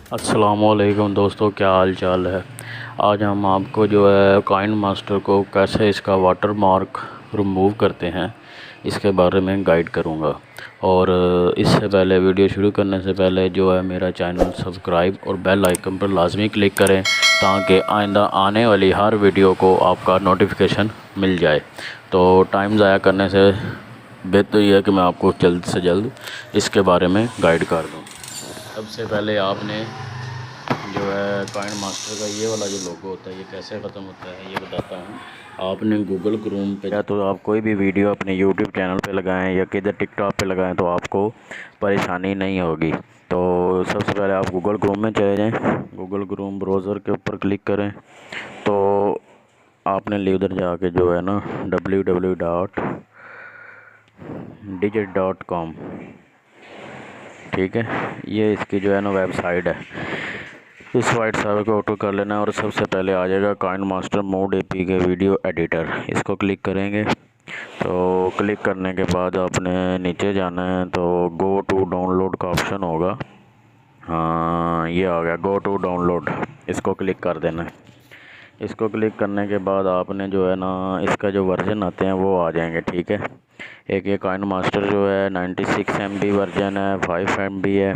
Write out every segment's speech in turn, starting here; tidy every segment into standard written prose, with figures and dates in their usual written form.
अस्सलामुअलैकुम दोस्तों, क्या हाल चाल है। आज हम आपको जो है काइनमास्टर को कैसे इसका वाटर मार्क रिमूव करते हैं इसके बारे में गाइड करूंगा। और इससे पहले वीडियो शुरू करने से पहले जो है मेरा चैनल सब्सक्राइब और बेल आइकन पर लाजमी क्लिक करें ताकि आइंदा आने वाली हर वीडियो को आपका नोटिफिकेशन मिल जाए। तो टाइम ज़ाया करने से बेहतर ये है कि मैं आपको जल्द से जल्द इसके बारे में गाइड कर दूँ। सबसे पहले आपने जो है काइनमास्टर का ये वाला जो लोगो होता है ये कैसे ख़त्म होता है ये बताता हूँ। आपने गूगल क्रोम पे या तो आप कोई भी वीडियो अपने यूट्यूब चैनल पे लगाएं या किधर टिकटॉक पे लगाएं तो आपको परेशानी नहीं होगी। तो सबसे पहले आप गूगल क्रोम में चले जाएं, गूगल क्रोम ब्राउज़र के ऊपर क्लिक करें तो आपने उधर जाके जो है ना www.digit.com, ठीक है, ये इसकी जो है ना वेबसाइट है। इस वाइट सर्वर को ऑटो कर लेना और सबसे पहले आ जाएगा काइनमास्टर मोड एपी के वीडियो एडिटर, इसको क्लिक करेंगे। तो क्लिक करने के बाद आपने नीचे जाना है तो गो टू डाउनलोड का ऑप्शन होगा। हाँ, ये आ गया गो टू डाउनलोड, इसको क्लिक कर देना है। इसको क्लिक करने के बाद आपने जो है ना इसका जो वर्जन आते हैं वो आ जाएंगे, ठीक है। एक ये काइनमास्टर जो है 96 MB वर्जन है, 5 MB है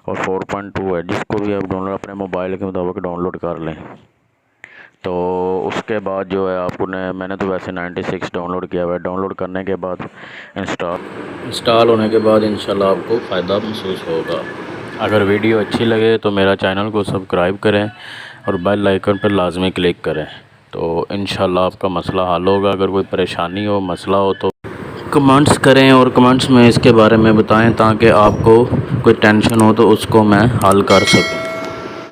और 4.2 है। जिसको भी आप डाउनलोड अपने मोबाइल के मुताबिक डाउनलोड कर लें। तो उसके बाद जो है आपको मैंने तो वैसे 96 डाउनलोड किया हुआ है। डाउनलोड करने के बाद इंस्टॉल होने के बाद इंशाल्लाह आपको फ़ायदा महसूस होगा। अगर वीडियो अच्छी लगे तो मेरा चैनल को सब्सक्राइब करें और बेल आइकन पर लाजमी क्लिक करें। तो इंशाल्लाह आपका मसला हल होगा। अगर कोई परेशानी हो, मसला हो तो कमेंट्स करें और कमेंट्स में इसके बारे में बताएं ताकि आपको कोई टेंशन हो तो उसको मैं हल कर सकूं।